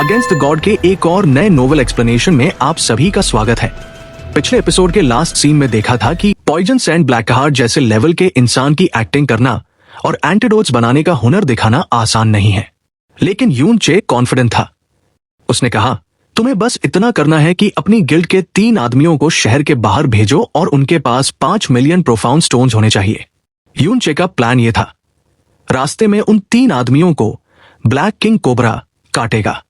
Against the God के एक और नए नोवेल एक्सप्लेनेशन में आप सभी का स्वागत है। पिछले एपिसोड के लास्ट सीन में देखा था कि पॉइजन सैंड ब्लैकहार्ट जैसे लेवल के इंसान की एक्टिंग करना और एंटीडोट्स बनाने का हुनर दिखाना आसान नहीं है, लेकिन यून चे कॉन्फिडेंट था। उसने कहा, तुम्हें बस इतना करना है कि अपनी गिल्ड के 3 आदमियों को शहर के बाहर भेजो और उनके पास 5 मिलियन प्रोफाउंड स्टोन्स होने चाहिए। यून चे का प्लान यह था, रास्ते में उन 3 आदमियों को ब्लैक किंग कोबरा काटेगा।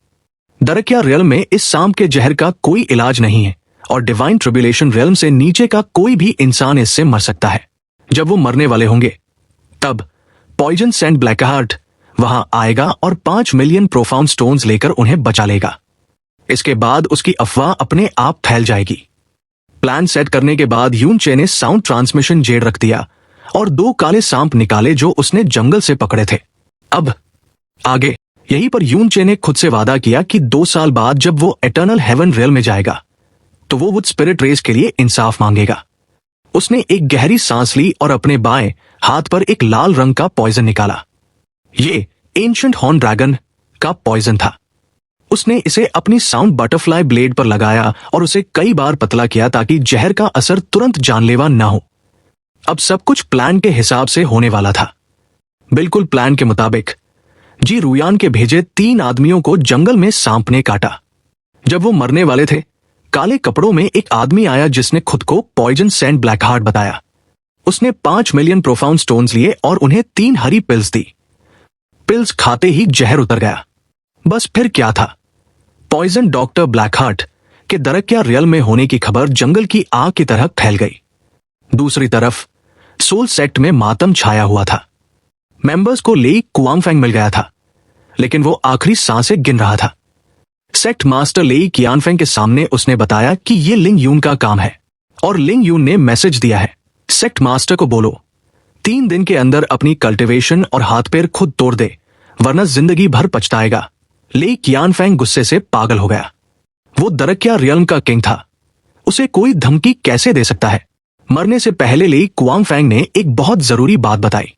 दरकिया रियल्म में इस सांप के जहर का कोई इलाज नहीं है और डिवाइन ट्रिब्यूलेशन रियल्म से नीचे का कोई भी इंसान इससे मर सकता है। जब वो मरने वाले होंगे तब पॉइजन सैंड ब्लैकहार्ट वहां आएगा और 5 मिलियन प्रोफाउंड स्टोन्स लेकर उन्हें बचा लेगा। इसके बाद उसकी अफवाह अपने आप फैल जाएगी। प्लान सेट करने के बाद यून चे ने साउंड ट्रांसमिशन जेड रख दिया और 2 काले सांप निकाले जो उसने जंगल से पकड़े थे। अब आगे यहीं पर यून चे ने खुद से वादा किया कि 2 साल बाद जब वो एटर्नल हेवन रियल में जाएगा तो वो वुड स्पिरिट रेस के लिए इंसाफ मांगेगा। उसने एक गहरी सांस ली और अपने बाएं हाथ पर एक लाल रंग का पॉइजन निकाला। ये एंशिएंट हॉर्न ड्रैगन का पॉइजन था। उसने इसे अपनी साउंड बटरफ्लाई ब्लेड पर लगाया और उसे कई बार पतला किया ताकि जहर का असर तुरंत जानलेवा न हो। अब सब कुछ प्लान के हिसाब से होने वाला था। बिल्कुल प्लान के मुताबिक जी रुयान के भेजे 3 आदमियों को जंगल में सांप ने काटा। जब वो मरने वाले थे, काले कपड़ों में एक आदमी आया जिसने खुद को पॉइजन सैंड ब्लैकहार्ट बताया। उसने 5 मिलियन प्रोफाउंड स्टोन्स लिए और उन्हें 3 हरी पिल्स दी। पिल्स खाते ही जहर उतर गया। बस फिर क्या था, पॉइजन डॉक्टर ब्लैकहार्ट के दरकिया रियल में होने की खबर जंगल की आग की तरह फैल गई। दूसरी तरफ सोल सेक्ट में मातम छाया हुआ था। मेंबर्स को लेई कुआंगफेंग मिल गया था, लेकिन वो आखिरी सांसें गिन रहा था। सेक्ट मास्टर लेई कियानफेंग के सामने उसने बताया कि ये लिंग यून का काम है और लिंग यून ने मैसेज दिया है, सेक्ट मास्टर को बोलो 3 दिन के अंदर अपनी कल्टिवेशन और हाथ पैर खुद तोड़ दे, वरना जिंदगी भर पछताएगा। लेई कियानफेंग गुस्से से पागल हो गया। वो दरकिया रियल्म का किंग था, उसे कोई धमकी कैसे दे सकता है। मरने से पहले लेई कुआंगफेंग ने एक बहुत जरूरी बात बताई।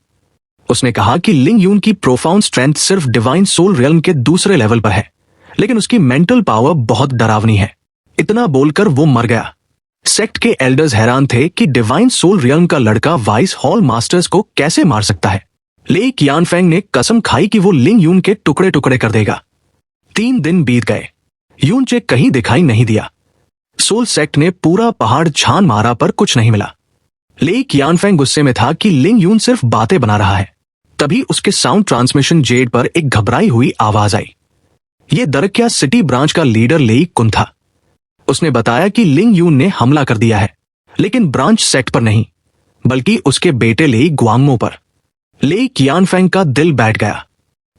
उसने कहा कि लिंग यून की प्रोफाउंड स्ट्रेंथ सिर्फ डिवाइन सोल रियल्म के दूसरे लेवल पर है, लेकिन उसकी मेंटल पावर बहुत डरावनी है। इतना बोलकर वो मर गया। सेक्ट के एल्डर्स हैरान थे कि डिवाइन सोल रियल्म का लड़का वाइस हॉल मास्टर्स को कैसे मार सकता है। लेई कियानफेंग ने कसम खाई कि वो लिंग यून के टुकड़े टुकड़े कर देगा। 3 दिन बीत गए, यून चे कहीं दिखाई नहीं दिया। सोल सेक्ट ने पूरा पहाड़ छान मारा पर कुछ नहीं मिला। लेई कियानफेंग गुस्से में था कि लिंग यून सिर्फ बातें बना रहा है। तभी उसके साउंड ट्रांसमिशन जेड पर एक घबराई हुई आवाज आई। यह दरकिया सिटी ब्रांच का लीडर लेई कुन था। उसने बताया कि लिंग यून ने हमला कर दिया है, लेकिन ब्रांच सेक्ट पर नहीं, बल्कि उसके बेटे लेई गुआंगमो पर। लेई कियानफेंग का दिल बैठ गया।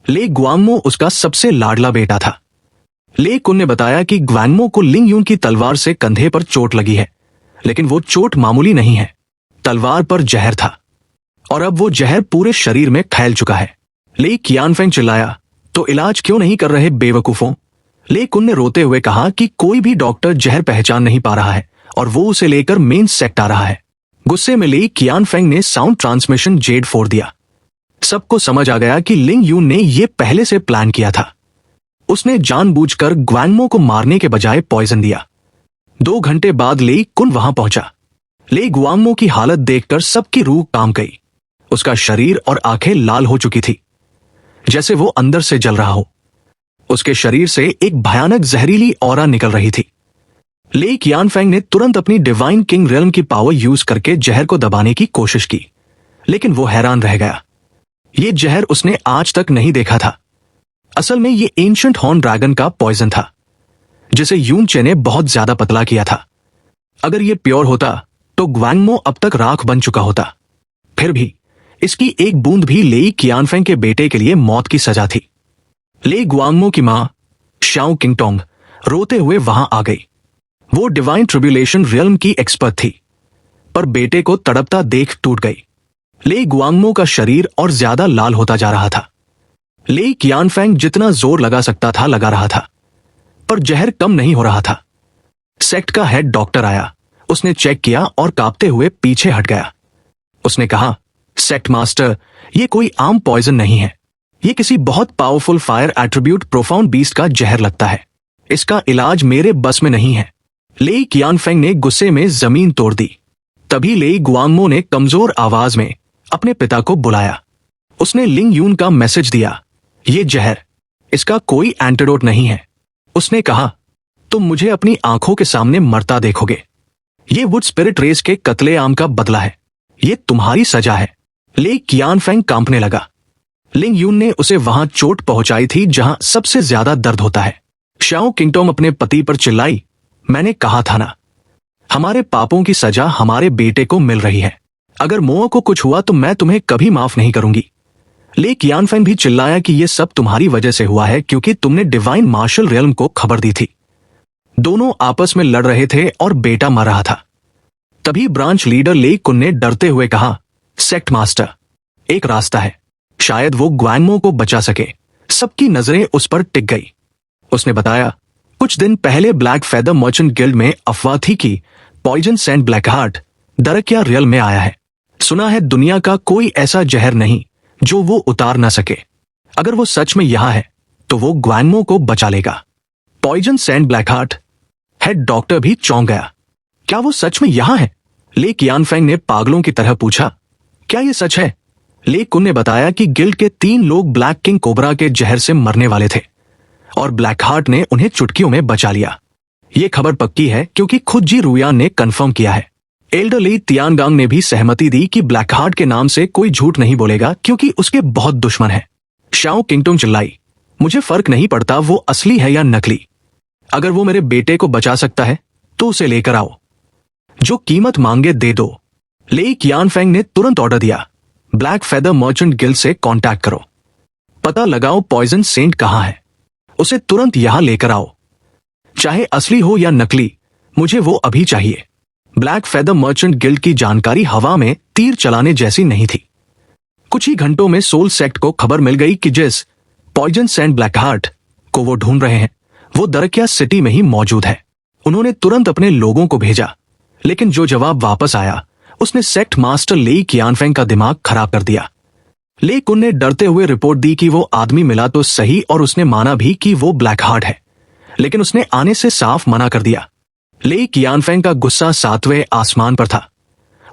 लेई गुआंगमो उसका सबसे लाडला बेटा था। लेई कुन ने बताया कि ग्वांगमो को लिंग यून की तलवार से कंधे पर चोट लगी है, लेकिन वो चोट मामूली नहीं है, तलवार पर जहर था और अब वो जहर पूरे शरीर में फैल चुका है। लेई कियानफेंग चिल्लाया, तो इलाज क्यों नहीं कर रहे बेवकूफों। लेई कुन ने रोते हुए कहा कि कोई भी डॉक्टर जहर पहचान नहीं पा रहा है और वो उसे लेकर मेन सेक्ट आ रहा है। गुस्से में लेई कियानफेंग ने साउंड ट्रांसमिशन जेड फोड़ दिया। सबको समझ आ गया कि लिंग यून ने यह पहले से प्लान किया था। उसने जानबूझकर ग्वांगमो को मारने के बजाय पॉइजन दिया। 2 घंटे बाद लेई कुन वहां पहुंचा। लेई गुआंगमो की हालत देखकर सबकी रूह कांप गई। उसका शरीर और आंखें लाल हो चुकी थी, जैसे वो अंदर से जल रहा हो। उसके शरीर से एक भयानक जहरीली ऑरा निकल रही थी। लेई कियानफेंग ने तुरंत अपनी डिवाइन किंग रियल्म की पावर यूज करके जहर को दबाने की कोशिश की, लेकिन वो हैरान रह गया। ये जहर उसने आज तक नहीं देखा था। असल में ये एंशिएंट हॉर्न ड्रैगन का पॉइजन था, जिसे यून चे ने बहुत ज्यादा पतला किया था। अगर ये प्योर होता तो ग्वांगमो अब तक राख बन चुका होता। फिर भी इसकी एक बूंद भी लेई कियानफेंग के बेटे के लिए मौत की सजा थी। लेई गुआंगमो की मां शाओ किंगटोंग रोते हुए वहां आ गई। वो डिवाइन ट्रिब्यूलेशन रियल्म की एक्सपर्ट थी, पर बेटे को तड़पता देख टूट गई। लेई गुआंगमो का शरीर और ज्यादा लाल होता जा रहा था। लेई कियानफेंग जितना जोर लगा सकता था लगा रहा था, पर जहर कम नहीं हो रहा था। सेक्ट का हेड डॉक्टर आया। उसने चेक किया और कांपते हुए पीछे हट गया। उसने कहा, सेक्ट मास्टर, ये कोई आम पॉइजन नहीं है, ये किसी बहुत powerful fire attribute profound beast का जहर लगता है। इसका इलाज मेरे बस में नहीं है। लेई कियानफेंग ने गुस्से में जमीन तोड़ दी। तभी लेई गुआंगमो ने कमजोर आवाज में अपने पिता को बुलाया। उसने लिंग यून का मैसेज दिया, ये जहर, इसका कोई एंटीडोट नहीं है। उसने कहा, तुम मुझे अपनी आंखों के सामने मरता देखोगे। ये वुड स्पिरिट रेस के कत्लेआम का बदला है। ये तुम्हारी सजा है। लेई कियानफेंग कांपने लगा। लिंग यून ने उसे वहां चोट पहुंचाई थी जहां सबसे ज्यादा दर्द होता है। शाओ किंगटोम अपने पति पर चिल्लाई, मैंने कहा था ना, हमारे पापों की सजा हमारे बेटे को मिल रही है। अगर मोआ को कुछ हुआ तो मैं तुम्हें कभी माफ नहीं करूंगी। ले कियानफेंग भी चिल्लाया कि यह सब तुम्हारी वजह से हुआ है क्योंकि तुमने डिवाइन मार्शल रियल्म को खबर दी थी। दोनों आपस में लड़ रहे थे और बेटा मर रहा था। तभी ब्रांच लीडर ले कुन ने डरते हुए कहा, सेक्ट मास्टर, एक रास्ता है, शायद वो ग्वांगमो को बचा सके। सबकी नजरें उस पर टिक गई। उसने बताया, कुछ दिन पहले ब्लैक फेदर मर्चेंट गिल्ड में अफवाह थी कि पॉइजन सैंड ब्लैकहार्ट दरकिया रियल में आया है। सुना है दुनिया का कोई ऐसा जहर नहीं जो वो उतार ना सके। अगर वो सच में यहां है तो वो ग्वांगमो को बचा लेगा। पॉइजन सैंड ब्लैकहार्ट, हेड डॉक्टर भी चौंक गया। क्या वो सच में यहां है? ले कियानफेंग ने पागलों की तरह पूछा, क्या ये सच है? ले कुन ने बताया कि गिल्ड के 3 लोग ब्लैक किंग कोबरा के जहर से मरने वाले थे और ब्लैकहार्ट ने उन्हें चुटकियों में बचा लिया। ये खबर पक्की है क्योंकि खुद जी रुयान ने कंफर्म किया है। एल्डर ली तियानगांग ने भी सहमति दी कि ब्लैकहार्ट के नाम से कोई झूठ नहीं बोलेगा क्योंकि उसके बहुत दुश्मन है। शाओ किंगटोंग चिल्लाई, मुझे फर्क नहीं पड़ता वो असली है या नकली। अगर वो मेरे बेटे को बचा सकता है तो उसे लेकर आओ, जो कीमत मांगे दे दो। ले कियानफेंग ने तुरंत ऑर्डर दिया, ब्लैक फेदर मर्चेंट गिल्ड से कांटेक्ट करो, पता लगाओ पॉइजन सेंट कहां है, उसे तुरंत यहां लेकर आओ। चाहे असली हो या नकली, मुझे वो अभी चाहिए। ब्लैक फेदर मर्चेंट गिल्ड की जानकारी हवा में तीर चलाने जैसी नहीं थी। कुछ ही घंटों में सोल सेक्ट को खबर मिल गई कि जिस पॉइजन सैंड ब्लैकहार्ट को वो ढूंढ रहे हैं वो दरकिया सिटी में ही मौजूद है। उन्होंने तुरंत अपने लोगों को भेजा, लेकिन जो जवाब वापस आया उसने सेक्ट मास्टर लेई कियानफेंग का दिमाग खराब कर दिया। ले कुन ने डरते हुए रिपोर्ट दी कि वो आदमी मिला तो सही और उसने माना भी कि वो ब्लैकहार्ट है, लेकिन उसने आने से साफ मना कर दिया। ले कियानफेंग का गुस्सा 7वें आसमान पर था।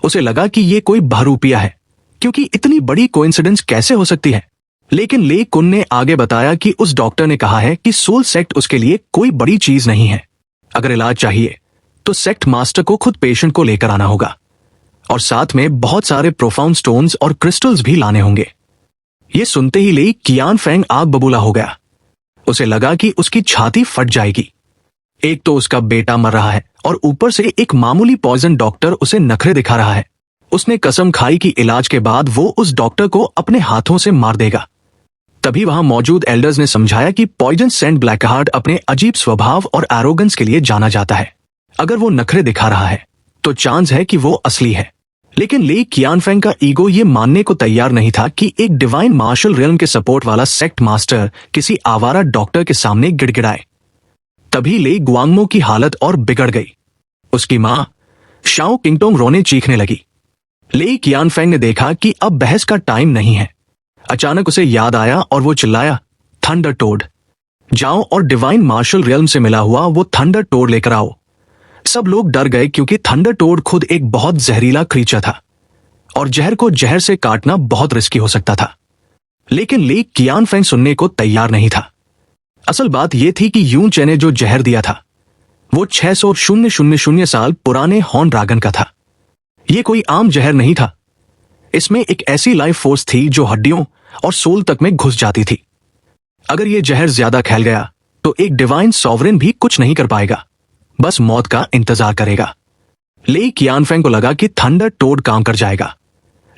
उसे लगा कि ये कोई बहरूपिया है क्योंकि इतनी बड़ी कोइंसिडेंस कैसे हो सकती है। लेकिन ले कुन ने आगे बताया कि उस डॉक्टर ने कहा है कि सोल सेक्ट उसके लिए कोई बड़ी चीज नहीं है। अगर इलाज चाहिए तो सेक्ट मास्टर को खुद पेशेंट को लेकर आना होगा और साथ में बहुत सारे प्रोफाउंड स्टोन्स और क्रिस्टल्स भी लाने होंगे। ये सुनते ही ले कियानफेंग आग बबूला हो गया। उसे लगा कि उसकी छाती फट जाएगी। एक तो उसका बेटा मर रहा है और ऊपर से एक मामूली पॉइजन डॉक्टर उसे नखरे दिखा रहा है। उसने कसम खाई कि इलाज के बाद वो उस डॉक्टर को अपने हाथों से मार देगा। तभी वहां मौजूद एल्डर्स ने समझाया कि पॉइजन सैंड ब्लैकहार्ट अपने अजीब स्वभाव और एरोगेंस के लिए जाना जाता है। अगर वो नखरे दिखा रहा है तो चांस है कि वो असली है। लेकिन ले कियानफेंग का ईगो ये मानने को तैयार नहीं था कि एक डिवाइन मार्शल रियल्म के सपोर्ट वाला सेक्ट मास्टर किसी आवारा डॉक्टर के सामने गिड़गिड़ाए। तभी ले गुआंगमो की हालत और बिगड़ गई। उसकी मां शाओ किंगटोंग रोने चीखने लगी। ले कियानफेंग ने देखा कि अब बहस का टाइम नहीं है। अचानक उसे याद आया और वो चिल्लाया, थंडर टोड, जाओ और डिवाइन मार्शल रियल्म से मिला हुआ वो थंडर टोड लेकर आओ। सब लोग डर गए क्योंकि थंडर टोड खुद एक बहुत जहरीला क्रीचर था और जहर को जहर से काटना बहुत रिस्की हो सकता था। लेकिन ले कियानफेंग सुनने को तैयार नहीं था। असल बात यह थी कि यून चे ने जो जहर दिया था वो 600,000 साल पुराने हॉर्न ड्रैगन का था। यह कोई आम जहर नहीं था। इसमें एक ऐसी लाइफ फोर्स थी जो हड्डियों और सोल तक में घुस जाती थी। अगर यह जहर ज्यादा फैल गया तो एक डिवाइन सॉवरेन भी कुछ नहीं कर पाएगा, बस मौत का इंतजार करेगा। ले कियानफेंग को लगा कि थंडर टोड काम कर जाएगा,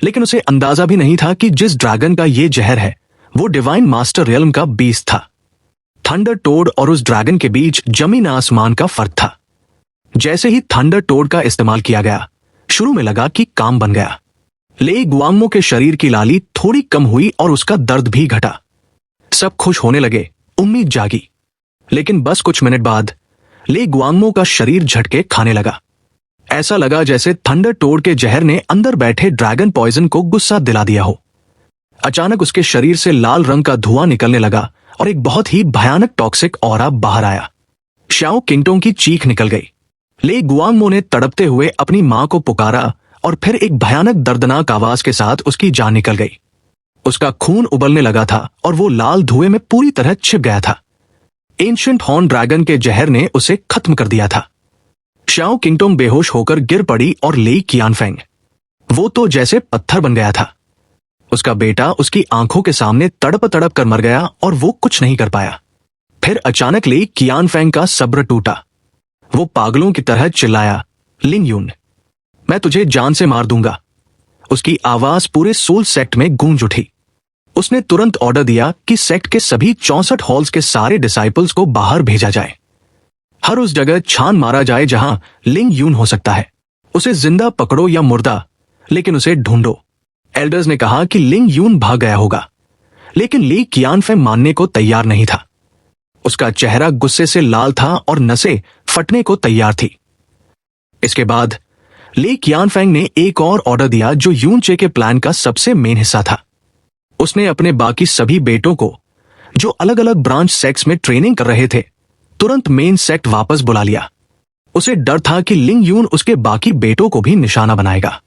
लेकिन उसे अंदाजा भी नहीं था कि जिस ड्रैगन का यह जहर है वो डिवाइन मास्टर रियल्म का बीस्ट था। थंडर टोड और उस ड्रैगन के बीच जमीन आसमान का फर्क था। जैसे ही थंडर टोड का इस्तेमाल किया गया, शुरू में लगा कि काम बन गया। ले गुआंगमो के शरीर की लाली थोड़ी कम हुई और उसका दर्द भी घटा। सब खुश होने लगे, उम्मीद जागी। लेकिन बस कुछ मिनट बाद ले गुआंगमो का शरीर झटके खाने लगा। ऐसा लगा जैसे थंडर टोड के जहर ने अंदर बैठे ड्रैगन पॉइजन को गुस्सा दिला दिया हो। अचानक उसके शरीर से लाल रंग का धुआं निकलने लगा और एक बहुत ही भयानक टॉक्सिक ऑरा बाहर आया। श्याओ किंगटोंग की चीख निकल गई। ले गुआंगमो ने तड़पते हुए अपनी मां को पुकारा और फिर एक भयानक दर्दनाक आवाज के साथ उसकी जान निकल गई। उसका खून उबलने लगा था और वो लाल धुएं में पूरी तरह छिप गया था। एंशिएंट हॉर्न ड्रैगन के जहर ने उसे खत्म कर दिया था। श्याओ किंगटोंग बेहोश होकर गिर पड़ी और ले कियानफेंग, वो तो जैसे पत्थर बन गया था। उसका बेटा उसकी आंखों के सामने तड़प तड़प कर मर गया और वो कुछ नहीं कर पाया। फिर अचानक ले कियानफेंग का सब्र टूटा। वो पागलों की तरह चिल्लाया, लिंग यून, मैं तुझे जान से मार दूंगा। उसकी आवाज पूरे सोल सेक्ट में गूंज उठी। उसने तुरंत ऑर्डर दिया कि सेक्ट के सभी 64 हॉल्स के सारे डिसाइपल्स को बाहर भेजा जाए। हर उस जगह छान मारा जाए जहां लिंग यून हो सकता है। उसे जिंदा पकड़ो या मुर्दा, लेकिन उसे ढूंढो। एल्डर्स ने कहा कि लिंग यून भाग गया होगा, लेकिन ली कियानफेंग मानने को तैयार नहीं था। उसका चेहरा गुस्से से लाल था और नसें फटने को तैयार थी। इसके बाद ली कियानफेंग ने एक और ऑर्डर दिया जो यूनचे के प्लान का सबसे मेन हिस्सा था। उसने अपने बाकी सभी बेटों को, जो अलग अलग ब्रांच सेक्ट्स में ट्रेनिंग कर रहे थे, तुरंत मेन सेक्ट वापस बुला लिया। उसे डर था कि लिंग यून उसके बाकी बेटों को भी निशाना बनाएगा।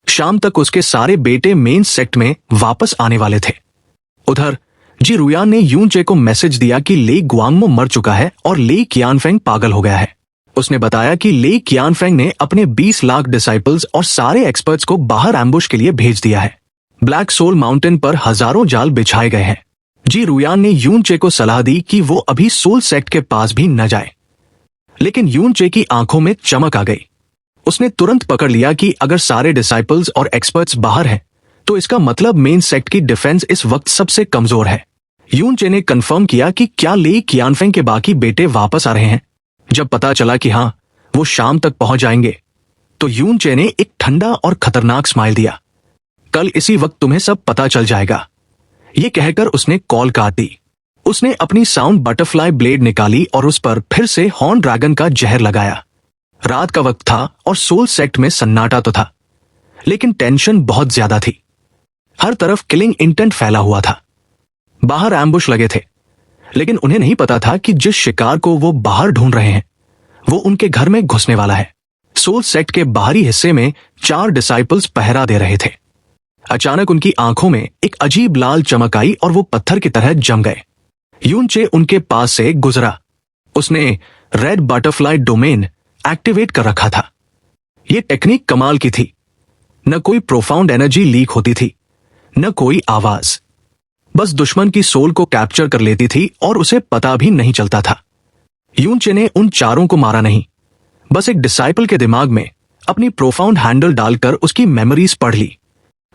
शाम तक उसके सारे बेटे मेन सेक्ट में वापस आने वाले थे। उधर जी रुयान ने यूनचे को मैसेज दिया कि ले गुआंगमो मर चुका है और ले कियानफेंग पागल हो गया है। उसने बताया कि ले कियानफेंग ने अपने 20 लाख डिसाइपल्स और सारे एक्सपर्ट्स को बाहर एम्बुश के लिए भेज दिया है। ब्लैक सोल माउंटेन पर हजारों जाल बिछाए गए हैं। जी रुयान ने यूनचे को सलाह दी कि वो अभी सोल सेक्ट के पास भी न जाए, लेकिन यूनचे की आंखों में चमक आ गई। उसने तुरंत पकड़ लिया कि अगर सारे डिसाइपल्स और एक्सपर्ट्स बाहर हैं, तो इसका मतलब मेन सेक्ट की डिफेंस इस वक्त सबसे कमजोर है। यूनचे ने कंफर्म किया कि क्या ले कियानफेंग के बाकी बेटे वापस आ रहे हैं। जब पता चला कि हाँ, वो शाम तक पहुंच जाएंगे, तो यूनचे ने एक ठंडा और खतरनाक स्माइल दिया। कल इसी वक्त तुम्हें सब पता चल जाएगा। ये कहकर उसने कॉल काट दी। उसने अपनी साउंड बटरफ्लाई ब्लेड निकाली और उस पर फिर से हॉर्न ड्रैगन का जहर लगाया। रात का वक्त था और सोल सेक्ट में सन्नाटा तो था, लेकिन टेंशन बहुत ज्यादा थी। हर तरफ किलिंग इंटेंट फैला हुआ था। बाहर एम्बुश लगे थे, लेकिन उन्हें नहीं पता था कि जिस शिकार को वो बाहर ढूंढ रहे हैं, वो उनके घर में घुसने वाला है। सोल सेक्ट के बाहरी हिस्से में 4 डिसाइपल्स पहरा दे रहे थे। अचानक उनकी आंखों में एक अजीब लाल चमक आई और वो पत्थर की तरह जम गए। यूनचे उनके पास से गुजरा। उसने रेड बटरफ्लाई डोमेन एक्टिवेट कर रखा था। यह टेक्निक कमाल की थी। न कोई प्रोफाउंड एनर्जी लीक होती थी, न कोई आवाज, बस दुश्मन की सोल को कैप्चर कर लेती थी और उसे पता भी नहीं चलता था। यूनचे ने उन 4 को मारा नहीं, बस एक डिसाइपल के दिमाग में अपनी प्रोफाउंड हैंडल डालकर उसकी मेमोरीज पढ़ ली।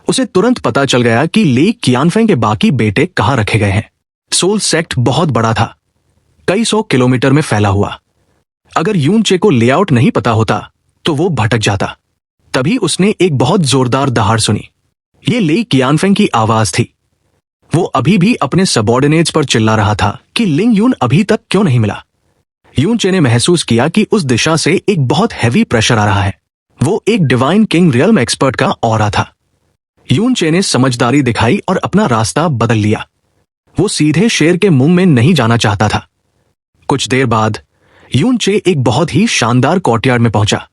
उसे तुरंत पता चल गया कि ले कियानफेंग के बाकी बेटे कहां रखे गए हैं। सोल सेक्ट बहुत बड़ा था, कई 100 किलोमीटर में फैला हुआ। अगर यूनचे को लेआउट नहीं पता होता तो वो भटक जाता। तभी उसने एक बहुत जोरदार दहाड़ सुनी। ये ले कियानफेंग की आवाज थी। वो अभी भी अपने सबऑर्डिनेट्स पर चिल्ला रहा था कि लिंग यून अभी तक क्यों नहीं मिला। यूनचे ने महसूस किया कि उस दिशा से एक बहुत हैवी प्रेशर आ रहा है। वो एक डिवाइन किंग रियल्म एक्सपर्ट का ऑरा था। यूनचे ने समझदारी दिखाई और अपना रास्ता बदल लिया। वो सीधे शेर के मुंह में नहीं जाना चाहता था। कुछ देर बाद यूनचे एक बहुत ही शानदार कोर्टयार्ड में पहुंचा।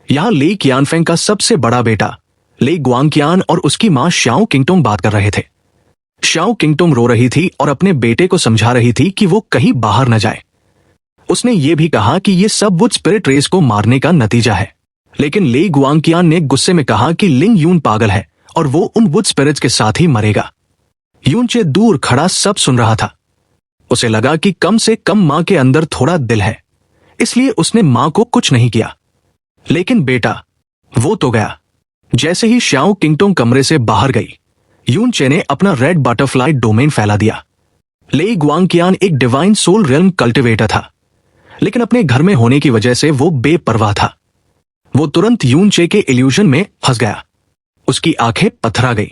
यहां ले कियानफेंग का सबसे बड़ा बेटा ले गुआंगकियान और उसकी मां श्याओ किंगटोंग बात कर रहे थे। श्याओ किंगटोंग रो रही थी और अपने बेटे को समझा रही थी कि वो कहीं बाहर न जाए। उसने ये भी कहा कि ये सब वुड स्पिरिट रेस को मारने का नतीजा है। लेकिन ले गुआंगकियान ने गुस्से में कहा कि लिंग यून पागल है और वो उन वुड स्पिरिट्स के साथ ही मरेगा। यूनचे दूर खड़ा सब सुन रहा था। उसे लगा कि कम से कम मां के अंदर थोड़ा दिल है, इसलिए उसने मां को कुछ नहीं किया। लेकिन बेटा, वो तो गया। जैसे ही श्याओ किंगटोंग कमरे से बाहर गई, यूनचे ने अपना रेड बटरफ्लाई डोमेन फैला दिया। ले गुआंगकियान एक डिवाइन सोल रियल्म कल्टिवेटर था, लेकिन अपने घर में होने की वजह से वो बेपरवाह था। वो तुरंत यूनचे के इल्यूजन में फंस गया। उसकी आंखें पथरा गई।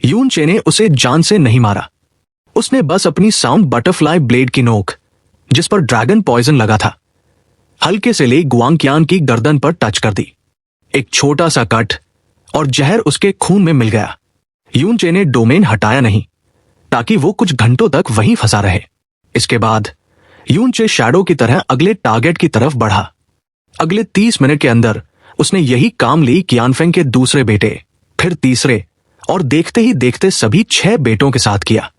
यूनचे ने उसे जान से नहीं मारा। उसने बस अपनी साउंड बटरफ्लाई ब्लेड की नोक, जिस पर ड्रैगन पॉइजन लगा था, हल्के से ले गुआंगकियान की गर्दन पर टच कर दी। एक छोटा सा कट और जहर उसके खून में मिल गया। यून चे ने डोमेन हटाया नहीं ताकि वो कुछ घंटों तक वहीं फंसा रहे। इसके बाद यून चे शैडो की तरह अगले टारगेट की तरफ बढ़ा। अगले 30 मिनट के अंदर उसने यही काम ली कियानफेंग के दूसरे बेटे, फिर तीसरे, और देखते ही देखते सभी 6 बेटों के साथ किया।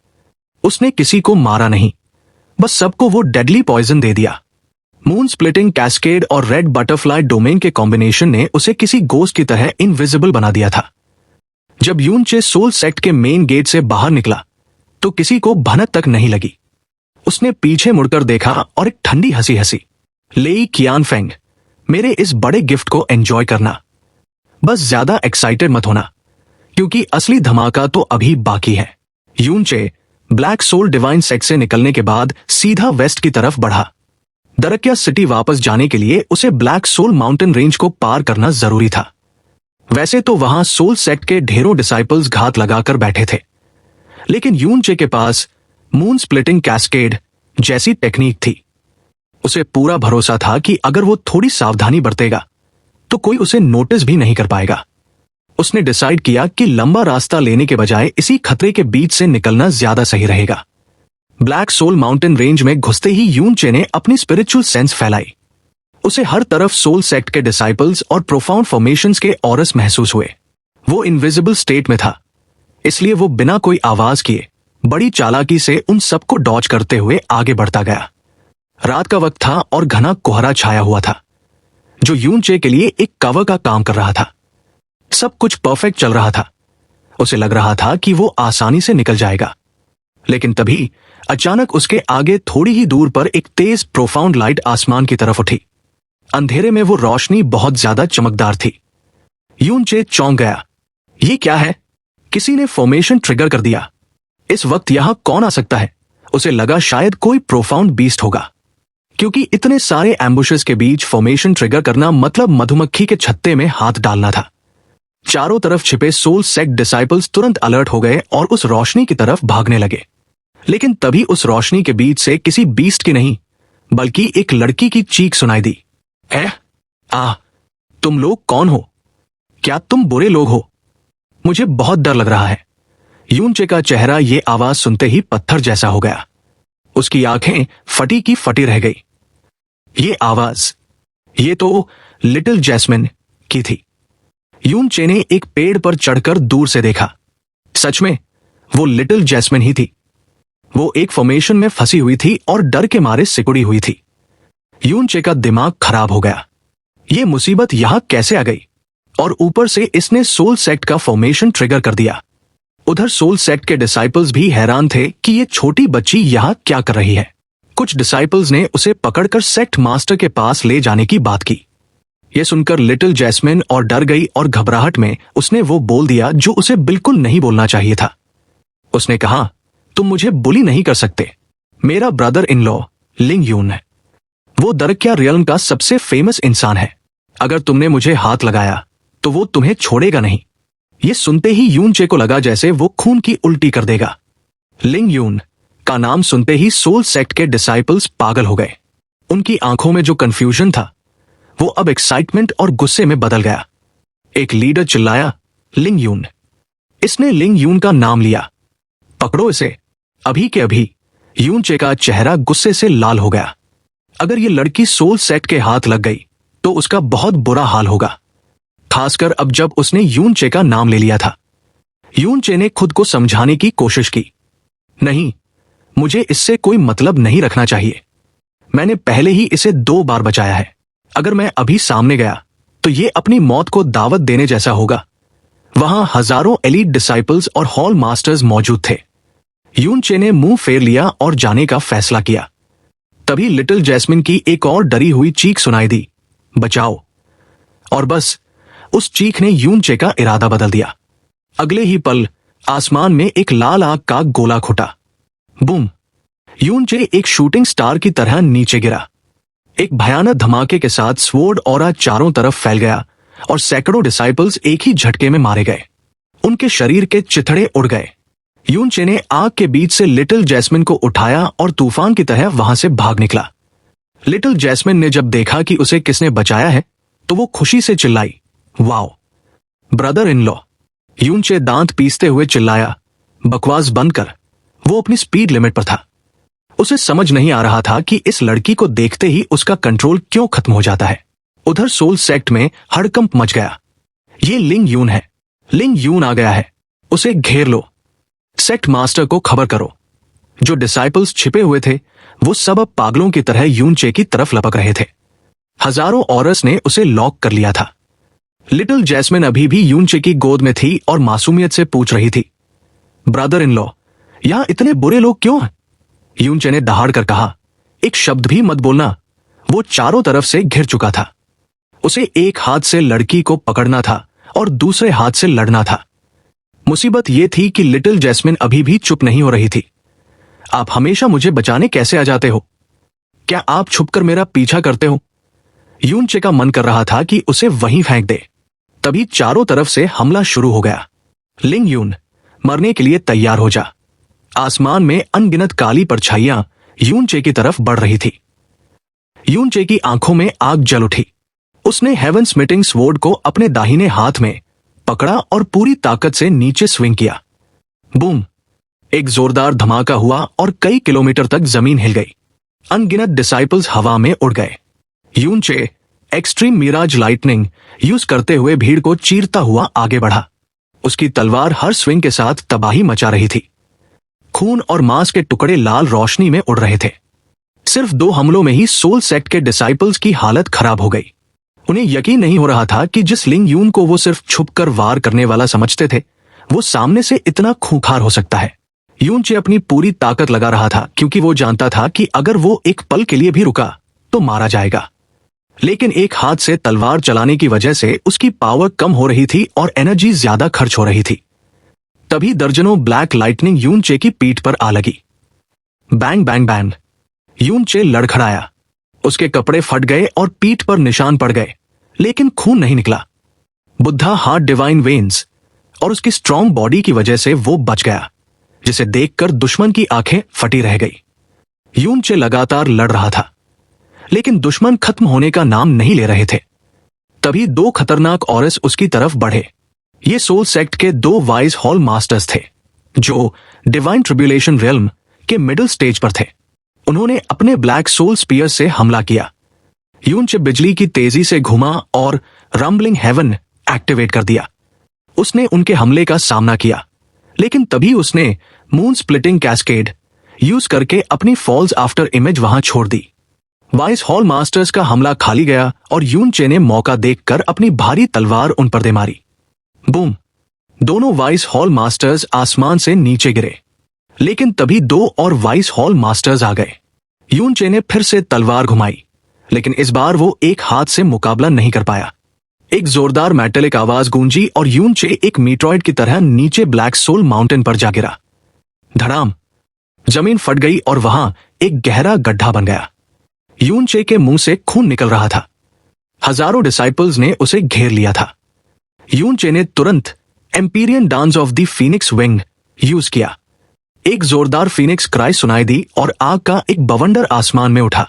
उसने किसी को मारा नहीं, बस सबको वो डेडली पॉइजन दे दिया। मून स्प्लिटिंग कैस्केड और रेड बटरफ्लाई डोमेन के कॉम्बिनेशन ने उसे किसी गोस्ट की तरह इनविजिबल बना दिया था। जब यून चे सोल सेक्ट के मेन गेट से बाहर निकला तो किसी को भनक तक नहीं लगी। उसने पीछे मुड़कर देखा और एक ठंडी हंसी हंसी, लेई कियानफेंग, मेरे इस बड़े गिफ्ट को एंजॉय करना, बस ज्यादा एक्साइटेड मत होना क्योंकि असली धमाका तो अभी बाकी है। यून चे ब्लैक सोल डिवाइन सेक्ट से निकलने के बाद सीधा वेस्ट की तरफ बढ़ा। दरकिया सिटी वापस जाने के लिए उसे ब्लैक सोल माउंटेन रेंज को पार करना जरूरी था। वैसे तो वहां सोल सेक्ट के ढेरों डिसाइपल्स घात लगाकर बैठे थे, लेकिन यून चे के पास मून स्प्लिटिंग कैस्केड जैसी टेक्निक थी। उसे पूरा भरोसा था कि अगर वो थोड़ी सावधानी बरतेगा तो कोई उसे नोटिस भी नहीं कर पाएगा। उसने डिसाइड किया कि लंबा रास्ता लेने के बजाय इसी खतरे के बीच से निकलना ज्यादा सही रहेगा। ब्लैक सोल माउंटेन रेंज में घुसते ही यून चे ने अपनी स्पिरिचुअल सेंस फैलाई। उसे हर तरफ सोल सेक्ट के डिसाइपल्स और प्रोफाउंड फॉर्मेशंस के ऑरस महसूस हुए। वो इनविजिबल स्टेट में था, इसलिए वो बिना कोई आवाज किए बड़ी चालाकी से उन सबको डॉज करते हुए आगे बढ़ता गया। रात का वक्त था और घना कोहरा छाया हुआ था, जो यून चे के लिए एक कवर का काम कर रहा था। सब कुछ परफेक्ट चल रहा था। उसे लग रहा था कि वो आसानी से निकल जाएगा, लेकिन तभी अचानक उसके आगे थोड़ी ही दूर पर एक तेज प्रोफाउंड लाइट आसमान की तरफ उठी। अंधेरे में वो रोशनी बहुत ज्यादा चमकदार थी। यून चे चौंक गया। ये क्या है? किसी ने फॉर्मेशन ट्रिगर कर दिया। इस वक्त यहां कौन आ सकता है? उसे लगा शायद कोई प्रोफाउंड बीस्ट होगा, क्योंकि इतने सारे एम्बुशेस के बीच फॉर्मेशन ट्रिगर करना मतलब मधुमक्खी के छत्ते में हाथ डालना था। चारों तरफ छिपे सोल सेक्ट डिसाइपल्स तुरंत अलर्ट हो गए और उस रोशनी की तरफ भागने लगे। लेकिन तभी उस रोशनी के बीच से किसी बीस्ट की नहीं बल्कि एक लड़की की चीख सुनाई दी। तुम लोग कौन हो? क्या तुम बुरे लोग हो? मुझे बहुत डर लग रहा है। यून चे का चेहरा ये आवाज सुनते ही पत्थर जैसा हो गया। उसकी आंखें फटी की फटी रह गई। ये आवाज, ये तो लिटिल जैस्मिन की थी। यून चे ने एक पेड़ पर चढ़कर दूर से देखा। सच में वो लिटिल जैस्मिन ही थी। वो एक फॉर्मेशन में फंसी हुई थी और डर के मारे सिकुड़ी हुई थी। यून चे का दिमाग खराब हो गया। ये मुसीबत यहां कैसे आ गई? और ऊपर से इसने सोल सेक्ट का फॉर्मेशन ट्रिगर कर दिया। उधर सोल सेक्ट के डिसाइपल्स भी हैरान थे कि ये छोटी बच्ची यहां क्या कर रही है। कुछ डिसाइपल्स ने उसे पकड़कर सेक्ट मास्टर के पास ले जाने की बात की। यह सुनकर लिटिल जैस्मिन और डर गई और घबराहट में उसने वो बोल दिया जो उसे बिल्कुल नहीं बोलना चाहिए था। उसने कहा, तुम मुझे बुली नहीं कर सकते। मेरा ब्रदर इन लॉ लिंग यून है। वो दरकिया रियल्म का सबसे फेमस इंसान है। अगर तुमने मुझे हाथ लगाया तो वो तुम्हें छोड़ेगा नहीं। ये सुनते ही यून चे को लगा जैसे वो खून की उल्टी कर देगा। लिंग यून का नाम सुनते ही सोल सेक्ट के डिसाइपल्स पागल हो गए। उनकी आंखों में जो कंफ्यूजन था वो अब एक्साइटमेंट और गुस्से में बदल गया। एक लीडर चिल्लाया, लिंग यून। इसने लिंग यून का नाम लिया, पकड़ो इसे अभी के अभी। यून चे का चेहरा गुस्से से लाल हो गया। अगर ये लड़की सोल सेक्ट के हाथ लग गई तो उसका बहुत बुरा हाल होगा, खासकर अब जब उसने यून चे का नाम ले लिया था। यून चे ने खुद को समझाने की कोशिश की, नहीं, मुझे इससे कोई मतलब नहीं रखना चाहिए। मैंने पहले ही इसे 2 बार बचाया है। अगर मैं अभी सामने गया तो ये अपनी मौत को दावत देने जैसा होगा। वहां हजारों एलीट डिसाइपल्स और हॉल मास्टर्स मौजूद थे। यून चे ने मुंह फेर लिया और जाने का फैसला किया। तभी लिटिल जैस्मिन की एक और डरी हुई चीख सुनाई दी, बचाओ। और बस उस चीख ने यून चे का इरादा बदल दिया। अगले ही पल आसमान में एक लाल आग का गोला खुटा। बूम! यून चे एक शूटिंग स्टार की तरह नीचे गिरा। एक भयानक धमाके के साथ स्वॉर्ड ऑरा चारों तरफ फैल गया और सैकड़ों डिसाइपल्स एक ही झटके में मारे गए। उनके शरीर के चिथड़े उड़ गए। यून चे ने आग के बीच से लिटिल जैस्मिन को उठाया और तूफान की तरह वहां से भाग निकला। लिटिल जैस्मिन ने जब देखा कि उसे किसने बचाया है तो वो खुशी से चिल्लाई, वाओ, ब्रदर इन लॉ, यूनचे दांत पीसते हुए चिल्लाया, बकवास बंद कर। वो अपनी स्पीड लिमिट पर था। उसे समझ नहीं आ रहा था कि इस लड़की को देखते ही उसका कंट्रोल क्यों खत्म हो जाता है। उधर सोल सेक्ट में हड़कंप मच गया। ये लिंग यून है, लिंग यून आ गया है, उसे घेर लो। सेक्ट मास्टर को खबर करो। जो डिसाइपल्स छिपे हुए थे वो सब अब पागलों की तरह यूनचे की तरफ लपक रहे थे। हजारों औरस ने उसे लॉक कर लिया था। लिटिल जैस्मिन अभी भी यूनचे की गोद में थी और मासूमियत से पूछ रही थी, ब्रदर इन लॉ, यहां इतने बुरे लोग क्यों हैं? यूनचे ने दहाड़ कर कहा, एक शब्द भी मत बोलना। वो चारों तरफ से घिर चुका था। उसे एक हाथ से लड़की को पकड़ना था और दूसरे हाथ से लड़ना था। मुसीबत यह थी कि लिटिल जैस्मिन अभी भी चुप नहीं हो रही थी। आप हमेशा मुझे बचाने कैसे आ जाते हो? क्या आप छुपकर मेरा पीछा करते हो? यूनचे का मन कर रहा था कि उसे वहीं फेंक दे। तभी चारों तरफ से हमला शुरू हो गया। लिंग यून, मरने के लिए तैयार हो जा। आसमान में अनगिनत काली परछाइयां यूनचे की तरफ बढ़ रही थी। यूनचे की आंखों में आग जल उठी। उसने हेवन स्मिटिंग स्वॉर्ड को अपने दाहिने हाथ में पकड़ा और पूरी ताकत से नीचे स्विंग किया। बूम! एक जोरदार धमाका हुआ और कई किलोमीटर तक जमीन हिल गई। अनगिनत डिसाइपल्स हवा में उड़ गए। यूनचे एक्सट्रीम मिराज लाइटनिंग यूज करते हुए भीड़ को चीरता हुआ आगे बढ़ा। उसकी तलवार हर स्विंग के साथ तबाही मचा रही थी। खून और मांस के टुकड़े लाल रोशनी में उड़ रहे थे। सिर्फ 2 हमलों में ही सोल सेक्ट के डिसाइपल्स की हालत खराब हो गई। उन्हें यकीन नहीं हो रहा था कि जिस लिंग यून को वो सिर्फ छुपकर वार करने वाला समझते थे वो सामने से इतना खूंखार हो सकता है। यूनचे अपनी पूरी ताकत लगा रहा था क्योंकि वो जानता था कि अगर वो एक पल के लिए भी रुका तो मारा जाएगा। लेकिन एक हाथ से तलवार चलाने की वजह से उसकी पावर कम हो रही थी और एनर्जी ज्यादा खर्च हो रही थी। तभी दर्जनों ब्लैक लाइटनिंग यूनचे की पीठ पर आ लगी। Bang bang bang! यूनचे लड़खड़ाया। उसके कपड़े फट गए और पीठ पर निशान पड़ गए, लेकिन खून नहीं निकला। बुद्धा हार्ट डिवाइन वेन्स और उसकी स्ट्रॉन्ग बॉडी की वजह से वो बच गया, जिसे देखकर दुश्मन की आंखें फटी रह गई। यूनचे लगातार लड़ रहा था, लेकिन दुश्मन खत्म होने का नाम नहीं ले रहे थे। तभी 2 खतरनाक औरस उसकी तरफ बढ़े। ये सोल सेक्ट के 2 वाइज हॉल मास्टर्स थे, जो डिवाइन ट्रिब्यूलेशन रियल्म के मिडिल स्टेज पर थे। उन्होंने अपने ब्लैक सोल स्पीयर से हमला किया। यूनचे बिजली की तेजी से घुमा और रंबलिंग हेवन एक्टिवेट कर दिया। उसने उनके हमले का सामना किया, लेकिन तभी उसने मून स्प्लिटिंग कैस्केड यूज करके अपनी फॉल्स आफ्टर इमेज वहां छोड़ दी। वाइस हॉल मास्टर्स का हमला खाली गया और यूनचे ने मौका देखकर अपनी भारी तलवार उन पर दे मारी। बूम! दोनों वाइस हॉल मास्टर्स आसमान से नीचे गिरे, लेकिन तभी 2 और वाइस हॉल मास्टर्स आ गए। यूनचे ने फिर से तलवार घुमाई, लेकिन इस बार वो एक हाथ से मुकाबला नहीं कर पाया। एक जोरदार मेटेलिक आवाज गूंजी और यूनचे एक मीट्रॉइड की तरह नीचे ब्लैक सोल माउंटेन पर जा गिरा। धड़ाम! जमीन फट गई और वहां एक गहरा गड्ढा बन गया। यूनचे के मुंह से खून निकल रहा था। हजारों डिसाइपल्स ने उसे घेर लिया था। यूनचे ने तुरंत empyrean dance of the Phoenix wing use किया। एक जोरदार फीनिक्स क्राई सुनाई दी और आग का एक बवंडर आसमान में उठा।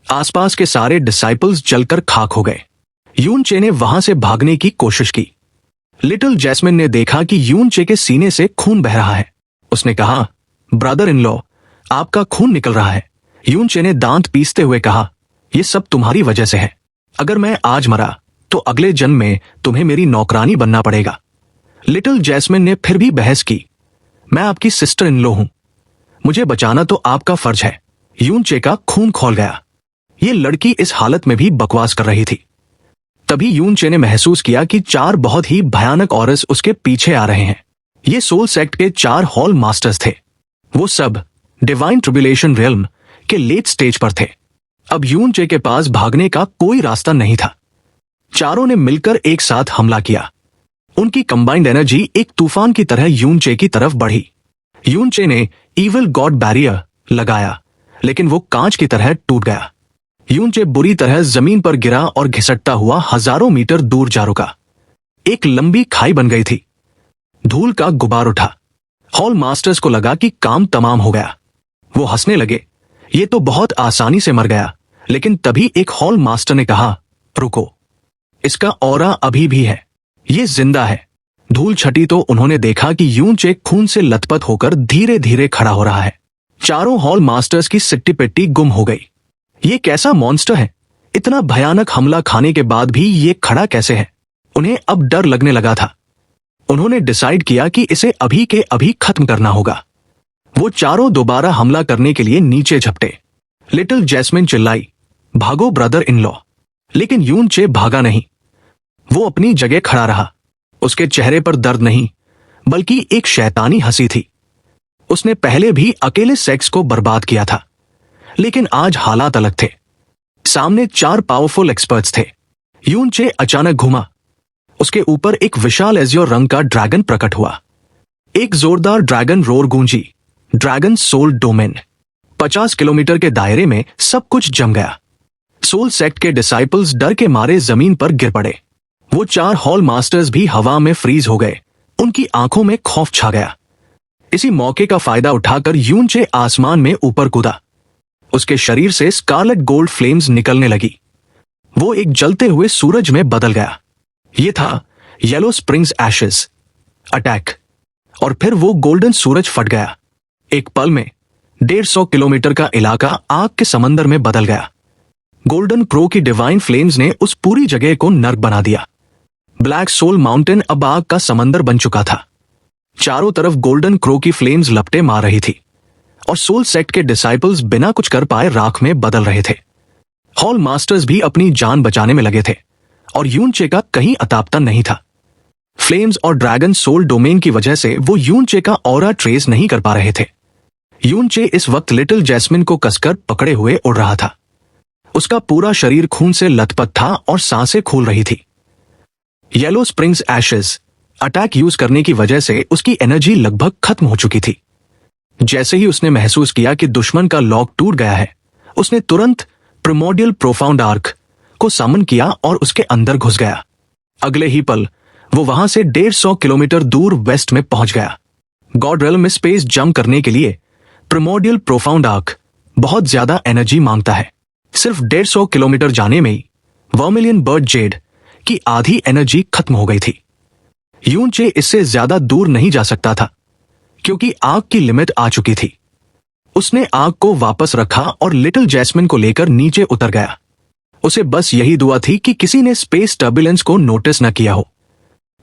आसपास के सारे डिसाइपल्स जलकर खाक हो गए। यूनचे ने वहां से भागने की कोशिश की। लिटिल जैस्मिन ने देखा कि यूनचे के सीने से खून बह रहा है। उसने कहा, ब्रदर इन लॉ, आपका खून निकल रहा है। यूनचे ने दांत पीसते हुए कहा, यह सब तुम्हारी वजह से है। अगर मैं आज मरा तो अगले जन्म में तुम्हें मेरी नौकरानी बनना पड़ेगा। लिटिल जैस्मिन ने फिर भी बहस की, मैं आपकी सिस्टर इन लॉ हूं, मुझे बचाना तो आपका फर्ज है। यूनचे का खून खौल गया। ये लड़की इस हालत में भी बकवास कर रही थी। तभी यूनचे ने महसूस किया कि 4 बहुत ही भयानक औरस उसके पीछे आ रहे हैं। ये सोल सेक्ट के 4 हॉल मास्टर्स थे। वो सब डिवाइन ट्रिब्यूलेशन रियल्म के लेट स्टेज पर थे। अब यूनचे के पास भागने का कोई रास्ता नहीं था। चारों ने मिलकर एक साथ हमला किया। उनकी कंबाइंड एनर्जी एक तूफान की तरह यूनचे की तरफ बढ़ी। यूनचे ने इविल गॉड बैरियर लगाया, लेकिन वो कांच की तरह टूट गया। यूनचे बुरी तरह जमीन पर गिरा और घिसटता हुआ हजारों मीटर दूर जा रुका। एक लंबी खाई बन गई थी। धूल का गुबार उठा। हॉल मास्टर्स को लगा कि काम तमाम हो गया। वो हंसने लगे, ये तो बहुत आसानी से मर गया। लेकिन तभी एक हॉल मास्टर ने कहा, रुको, इसका ऑरा अभी भी है, ये जिंदा है। धूल छटी तो उन्होंने देखा कि यून चे खून से लथपथ होकर धीरे धीरे खड़ा हो रहा है। चारों हॉल मास्टर्स की सिट्टी पिट्टी गुम हो गई। ये कैसा मॉन्स्टर है? इतना भयानक हमला खाने के बाद भी ये खड़ा कैसे है? उन्हें अब डर लगने लगा था। उन्होंने डिसाइड किया कि इसे अभी के अभी खत्म करना होगा। वो चारों दोबारा हमला करने के लिए नीचे झपटे। लिटिल जैस्मिन चिल्लाई, भागो ब्रदर इन लॉ। लेकिन यून चे भागा नहीं। वो अपनी जगह खड़ा रहा। उसके चेहरे पर दर्द नहीं, बल्कि एक शैतानी हंसी थी। उसने पहले भी अकेले सेक्स को बर्बाद किया था, लेकिन आज हालात अलग थे। सामने 4 पावरफुल एक्सपर्ट्स थे। यून चे अचानक घूमा। उसके ऊपर एक विशाल एज़्योर रंग का ड्रैगन प्रकट हुआ। एक जोरदार ड्रैगन रोर गूंजी, ड्रैगन सोल डोमेन। 50 किलोमीटर के दायरे में सब कुछ जम गया। सोल सेक्ट के डिसाइपल्स डर के मारे जमीन पर गिर पड़े। वो 4 हॉल मास्टर्स भी हवा में फ्रीज हो गए। उनकी आंखों में खौफ छा गया। इसी मौके का फायदा उठाकर यून चे आसमान में ऊपर कूदा। उसके शरीर से स्कारलेट गोल्ड फ्लेम्स निकलने लगी। वो एक जलते हुए सूरज में बदल गया। ये था येलो स्प्रिंग्स एशेस अटैक। और फिर वो गोल्डन सूरज फट गया। एक पल में 150 किलोमीटर का इलाका आग के समंदर में बदल गया। गोल्डन क्रो की डिवाइन फ्लेम्स ने उस पूरी जगह को नर्क बना दिया। ब्लैक सोल माउंटेन अब आग का समंदर बन चुका था। चारों तरफ गोल्डन क्रो की फ्लेम्स लपटे मार रही थी और सोल सेक्ट के डिसाइपल्स बिना कुछ कर पाए राख में बदल रहे थे। हॉल मास्टर्स भी अपनी जान बचाने में लगे थे और यून चे का कहीं अतापता नहीं था। फ्लेम्स और ड्रैगन सोल डोमेन की वजह से वो यून चे का ऑरा ट्रेस नहीं कर पा रहे थे। यून चे इस वक्त लिटिल जैस्मिन को कसकर पकड़े हुए उड़ रहा था। उसका पूरा शरीर खून से लथपथ था और सांसें फूल रही थी। Yellow springs ashes attack use करने की वजह से उसकी एनर्जी लगभग खत्म हो चुकी थी। जैसे ही उसने महसूस किया कि दुश्मन का लॉक टूट गया है, उसने तुरंत प्रिमोर्डियल प्रोफाउंड आर्क को समन किया और उसके अंदर घुस गया। अगले ही पल वो वहां से 150 किलोमीटर दूर वेस्ट में पहुंच गया। गॉड रेल्म में स्पेस जंप करने के लिए प्रिमोर्डियल प्रोफाउंड आर्क बहुत ज्यादा एनर्जी मांगता है। सिर्फ 150 किलोमीटर जाने में ही वर्मिलियन बर्ड जेड की आधी एनर्जी खत्म हो गई थी। यून चे इससे ज्यादा दूर नहीं जा सकता था क्योंकि आग की लिमिट आ चुकी थी। उसने आग को वापस रखा और लिटिल जैस्मिन को लेकर नीचे उतर गया। उसे बस यही दुआ थी कि किसी ने स्पेस टर्बुलेंस को नोटिस न किया हो।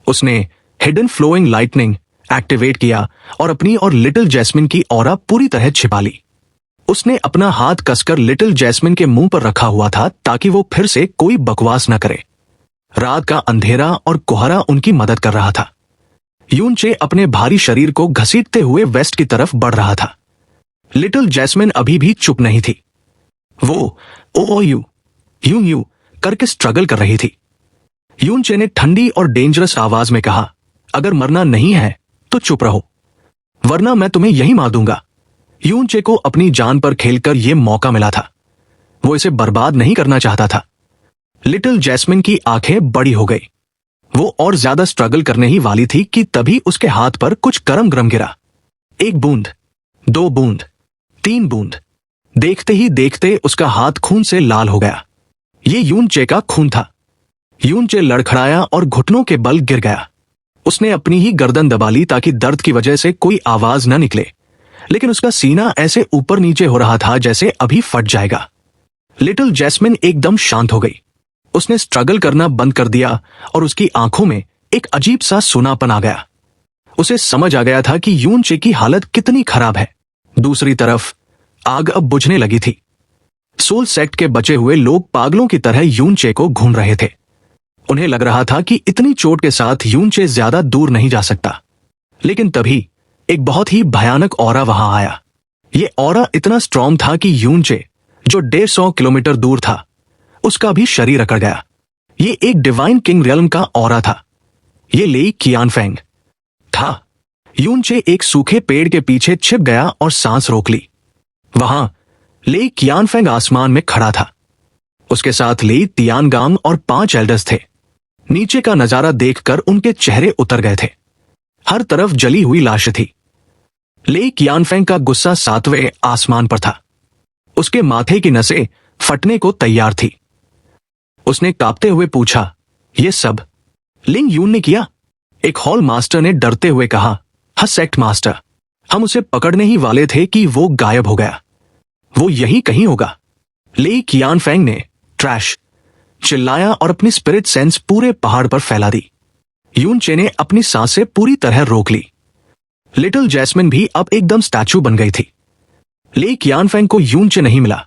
उसने हिडन फ्लोइंग लाइटनिंग एक्टिवेट किया और अपनी और लिटिल जैस्मिन की ऑरा पूरी तरह छिपा ली। उसने अपना हाथ कसकर लिटिल जैस्मिन के मुंह पर रखा हुआ था ताकि वो फिर से कोई बकवास न करे। रात का अंधेरा और कोहरा उनकी मदद कर रहा था। यून चे अपने भारी शरीर को घसीटते हुए वेस्ट की तरफ बढ़ रहा था। लिटिल जैस्मिन अभी भी चुप नहीं थी। वो ओ यू यूं यू करके स्ट्रगल कर रही थी। यून चे ने ठंडी और डेंजरस आवाज में कहा, अगर मरना नहीं है तो चुप रहो, वरना मैं तुम्हें यही मार दूंगा। यून चे को अपनी जान पर खेलकर यह मौका मिला था। वो इसे बर्बाद नहीं करना चाहता था। लिटिल जैस्मिन की आंखें बड़ी हो गई। वो और ज्यादा स्ट्रगल करने ही वाली थी कि तभी उसके हाथ पर कुछ गरम गरम गिरा। 1 बूंद, 2 बूंद, 3 बूंद। देखते ही देखते उसका हाथ खून से लाल हो गया। ये यून चे का खून था। यून चे लड़खड़ाया और घुटनों के बल गिर गया। उसने अपनी ही गर्दन दबा ली ताकि दर्द की वजह से कोई आवाज न निकले, लेकिन उसका सीना ऐसे ऊपर नीचे हो रहा था जैसे अभी फट जाएगा। लिटिल जैस्मिन एकदम शांत हो गई। उसने स्ट्रगल करना बंद कर दिया और उसकी आंखों में एक अजीब सा सुनापन आ गया। उसे समझ आ गया था कि यून चे की हालत कितनी खराब है। दूसरी तरफ आग अब बुझने लगी थी। सोल सेक्ट के बचे हुए लोग पागलों की तरह यून चे को घूम रहे थे। उन्हें लग रहा था कि इतनी चोट के साथ यून चे ज्यादा दूर नहीं जा सकता। लेकिन तभी एक बहुत ही भयानक ऑरा वहां आया। यह ऑरा इतना स्ट्रॉन्ग था कि यून चे, जो 150 किलोमीटर दूर था, उसका भी शरीर अकड़ गया। ये एक डिवाइन किंग रियल्म का ऑरा था। ये लेई कियानफेंग था। यून चे एक सूखे पेड़ के पीछे छिप गया और सांस रोक ली। वहां लेई कियानफेंग आसमान में खड़ा था। उसके साथ लेई तियानगांग और 5 एल्डर्स थे। नीचे का नजारा देखकर उनके चेहरे उतर गए थे। हर तरफ जली हुई लाशें थी। लेई कियानफेंग का गुस्सा 7वें आसमान पर था। उसके माथे की नसें फटने को तैयार थी। उसने कांपते हुए पूछा, ये सब लिंग यून ने किया? एक हॉल मास्टर ने डरते हुए कहा, हाँ सेक्ट मास्टर, हम उसे पकड़ने ही वाले थे कि वो गायब हो गया। वो यहीं कहीं होगा। ले कियानफेंग ने ट्रैश चिल्लाया और अपनी स्पिरिट सेंस पूरे पहाड़ पर फैला दी। यूनचे ने अपनी सांसें पूरी तरह रोक ली। लिटिल जैस्मिन भी अब एकदम स्टैचू बन गई थी। ले कियानफेंग को यूनचे नहीं मिला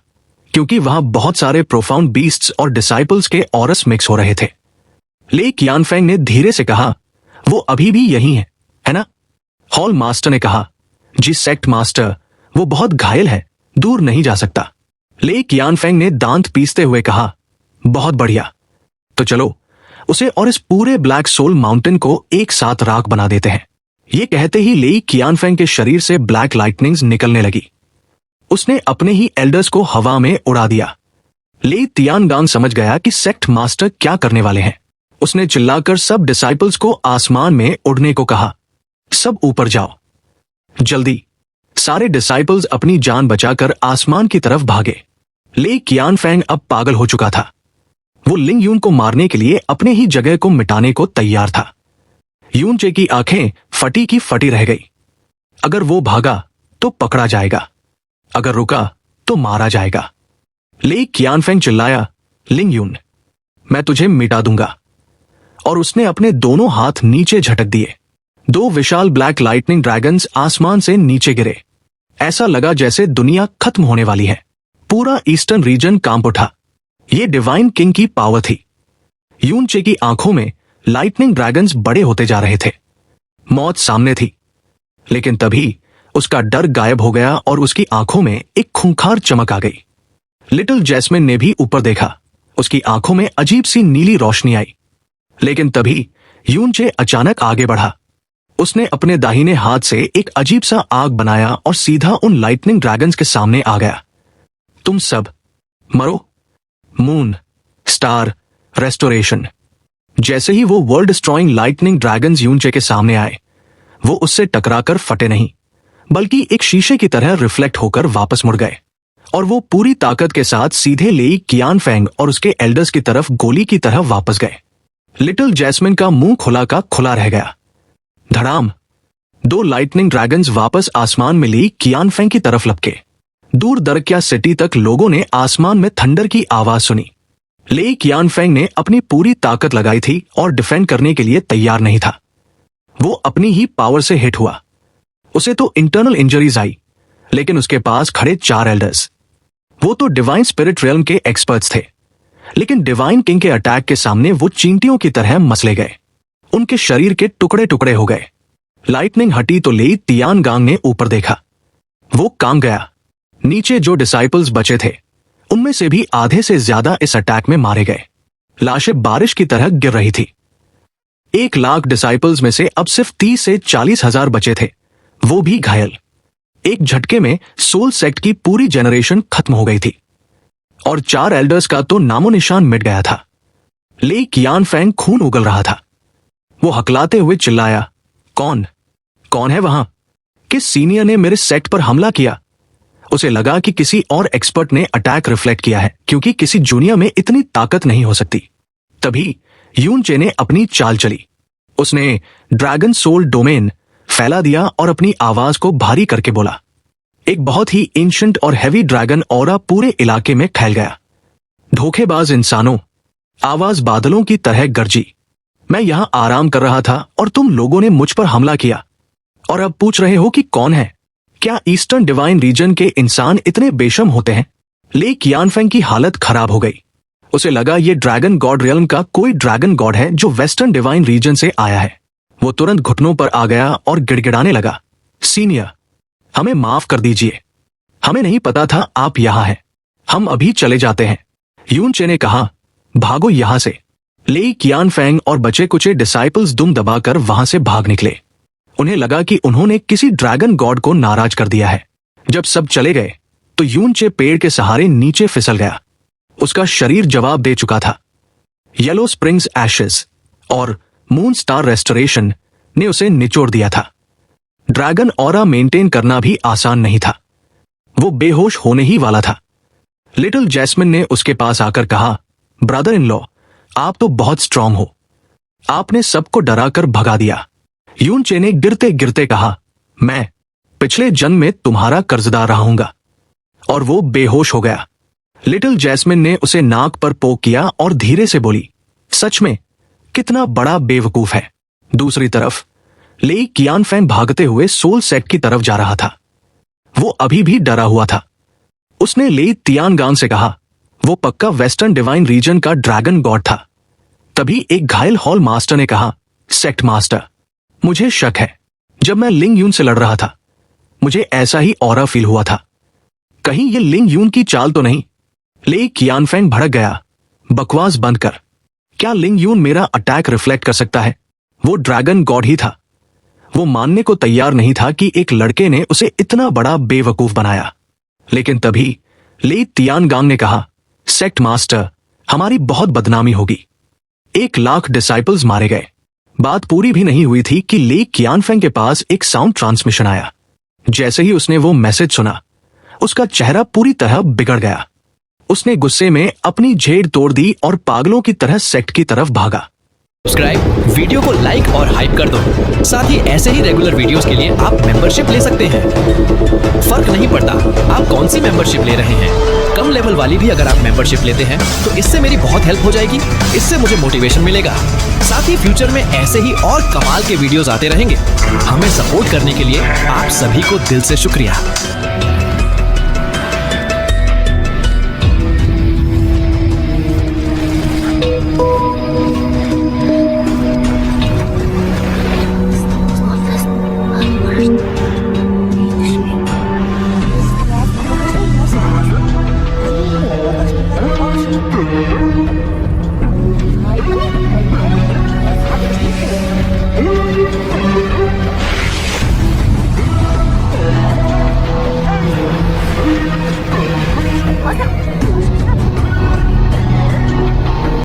क्योंकि वहां बहुत सारे प्रोफाउंड बीस्ट्स और डिसाइपल्स के ऑरस मिक्स हो रहे थे। ले कियानफेंग ने धीरे से कहा, वो अभी भी यही है ना? हॉल मास्टर ने कहा, जी सेक्ट मास्टर, वो बहुत घायल है, दूर नहीं जा सकता। ले कियानफेंग ने दांत पीसते हुए कहा, बहुत बढ़िया, तो चलो उसे और इस पूरे ब्लैक सोल माउंटेन को एक साथ राख बना देते हैं। ये कहते ही ले कियानफेंग के शरीर से ब्लैक लाइटनिंग्स निकलने लगी। उसने अपने ही एल्डर्स को हवा में उड़ा दिया। ले तियानगांग समझ गया कि सेक्ट मास्टर क्या करने वाले हैं। उसने चिल्लाकर सब डिसाइपल्स को आसमान में उड़ने को कहा, सब ऊपर जाओ जल्दी। सारे डिसाइपल्स अपनी जान बचाकर आसमान की तरफ भागे। ले कियानफेंग अब पागल हो चुका था। वो लिंग यून को मारने के लिए अपने ही जगह को मिटाने को तैयार था। यूनचे की आंखें फटी की फटी रह गई। अगर वो भागा तो पकड़ा जाएगा, अगर रुका तो मारा जाएगा। ले कियानफेंग चिल्लाया, लिंग यून, मैं तुझे मिटा दूंगा। और उसने अपने दोनों हाथ नीचे झटक दिए। दो विशाल ब्लैक लाइटनिंग ड्रैगन्स आसमान से नीचे गिरे। ऐसा लगा जैसे दुनिया खत्म होने वाली है। पूरा ईस्टर्न रीजन कांप उठा। ये डिवाइन किंग की पावर थी। यूनचे की आंखों में लाइटनिंग ड्रैगन्स बड़े होते जा रहे थे। मौत सामने थी, लेकिन तभी उसका डर गायब हो गया और उसकी आंखों में एक खूंखार चमक आ गई। लिटिल जैस्मिन ने भी ऊपर देखा। उसकी आंखों में अजीब सी नीली रोशनी आई। लेकिन तभी यूनचे अचानक आगे बढ़ा। उसने अपने दाहिने हाथ से एक अजीब सा आग बनाया और सीधा उन लाइटनिंग ड्रैगन्स के सामने आ गया। तुम सब मरो। Moon, star, restoration. जैसे ही वो वर्ल्ड डिस्ट्रॉइंग लाइटनिंग ड्रैगन्स यूनचे के सामने आए, वो उससे टकराकर फटे नहीं, बल्कि एक शीशे की तरह रिफ्लेक्ट होकर वापस मुड़ गए और वो पूरी ताकत के साथ सीधे ले कियानफेंग और उसके एल्डर्स की तरफ गोली की तरह वापस गए। लिटिल जैस्मिन का मुंह खुला का खुला रह गया। धड़ाम, दो लाइटनिंग ड्रैगन्स वापस आसमान में ले कियानफेंग की तरफ लपके। दूर दरक्या सिटी तक लोगों ने आसमान में थंडर की आवाज सुनी। ले कियानफेंग ने अपनी पूरी ताकत लगाई थी और डिफेंड करने के लिए तैयार नहीं था। वो अपनी ही पावर से हिट हुआ। उसे तो इंटरनल इंजरीज आई, लेकिन उसके पास खड़े 4 एल्डर्स, वो तो डिवाइन स्पिरिट रियल्म के एक्सपर्ट्स थे, लेकिन डिवाइन किंग के अटैक के सामने वो चींटियों की तरह मसले गए। उनके शरीर के टुकड़े टुकड़े हो गए। लाइटनिंग हटी तो ले तियानगांग ने ऊपर देखा। वो काम गया। नीचे जो डिसाइपल्स बचे थे, उनमें से भी आधे से ज्यादा इस अटैक में मारे गए। लाशें बारिश की तरह गिर रही थी। 1 लाख डिसाइपल्स में से अब सिर्फ 30 से 40 हजार बचे थे, वो भी घायल। एक झटके में सोल सेक्ट की पूरी जनरेशन खत्म हो गई थी और 4 एल्डर्स का तो नामो निशान मिट गया था। ले कियानफेंग खून उगल रहा था। वो हकलाते हुए चिल्लाया, कौन है वहां? किस सीनियर ने मेरे सेक्ट पर हमला किया? उसे लगा कि किसी और एक्सपर्ट ने अटैक रिफ्लेक्ट किया है, क्योंकि किसी जूनियर में इतनी ताकत नहीं हो सकती। तभी यूनचे ने अपनी चाल चली। उसने ड्रैगन सोल डोमेन फैला दिया और अपनी आवाज को भारी करके बोला। एक बहुत ही एंशिएंट और हेवी ड्रैगन ऑरा पूरे इलाके में फैल गया। धोखेबाज इंसानों, आवाज बादलों की तरह गरजी। मैं यहां आराम कर रहा था और तुम लोगों ने मुझ पर हमला किया, और अब पूछ रहे हो कि कौन है? क्या ईस्टर्न डिवाइन रीजन के इंसान इतने बेशर्म होते हैं? ले कियानफेंग की हालत खराब हो गई। उसे लगा ये ड्रैगन गॉड रियल्म का कोई ड्रैगन गॉड है जो वेस्टर्न डिवाइन रीजन से आया है। वो तुरंत घुटनों पर आ गया और गिड़गिड़ाने लगा, सीनियर, हमें माफ कर दीजिए। हमें नहीं पता था आप यहां हैं। हम अभी चले जाते हैं। यूनचे ने कहा, भागो यहां से। ले कियानफेंग और बचे कुचे डिसाइपल्स दुम दबाकर वहां से भाग निकले। उन्हें लगा कि उन्होंने किसी ड्रैगन गॉड को नाराज कर दिया है। जब सब चले गए तो यूनचे पेड़ के सहारे नीचे फिसल गया। उसका शरीर जवाब दे चुका था। येलो स्प्रिंग्स एशेस और मून स्टार रेस्टोरेशन ने उसे निचोड़ दिया था। ड्रैगन ऑरा मेंटेन करना भी आसान नहीं था। वो बेहोश होने ही वाला था। लिटिल जैस्मिन ने उसके पास आकर कहा, ब्रदर इन लॉ, आप तो बहुत स्ट्रांग हो। आपने सबको डराकर भगा दिया। यून चे ने गिरते गिरते कहा, मैं पिछले जन्म में तुम्हारा कर्जदार रहूंगा। और वो बेहोश हो गया। लिटिल जैस्मिन ने उसे नाक पर पोक किया और धीरे से बोली, सच में कितना बड़ा बेवकूफ है। दूसरी तरफ लेई कियानफैन भागते हुए सोल सेट की तरफ जा रहा था। वो अभी भी डरा हुआ था। उसने लेई तियानगान से कहा, वो पक्का वेस्टर्न डिवाइन रीजन का ड्रैगन गॉड था। तभी एक घायल हॉल मास्टर ने कहा, सेक्ट मास्टर, मुझे शक है। जब मैं लिंग यून से लड़ रहा था मुझे ऐसा ही ऑरा फील हुआ था। कहीं ये लिंग यून की चाल तो नहीं। लेई कियानफैन भड़क गया, बकवास बंद कर। क्या लिंग यून मेरा अटैक रिफ्लेक्ट कर सकता है? वो ड्रैगन गॉड ही था। वो मानने को तैयार नहीं था कि एक लड़के ने उसे इतना बड़ा बेवकूफ बनाया। लेकिन तभी लेई तियानगांग ने कहा, सेक्ट मास्टर, हमारी बहुत बदनामी होगी। 1,00,000 डिसाइपल्स मारे गए। बात पूरी भी नहीं हुई थी कि लेई कियानफैंग के पास एक साउंड ट्रांसमिशन आया। जैसे ही उसने वो मैसेज सुना उसका चेहरा पूरी तरह बिगड़ गया। उसने गुस्से में अपनी झेड़ तोड़ दी और पागलों की तरह सेक्ट की तरफ भागा। सब्सक्राइब, वीडियो को लाइक और हाइप कर दो। साथ ही ऐसे ही रेगुलर वीडियोस के लिए आप मेंबरशिप ले सकते हैं। फर्क नहीं पड़ता आप कौन सी मेंबरशिप ले रहे हैं। कम लेवल वाली भी अगर आप मेंबरशिप लेते हैं तो इससे मेरी बहुत हेल्प हो जाएगी। इससे मुझे मोटिवेशन मिलेगा। साथ ही फ्यूचर में ऐसे ही और कमाल के वीडियोस आते रहेंगे। हमें सपोर्ट करने के लिए आप सभी को दिल से शुक्रिया।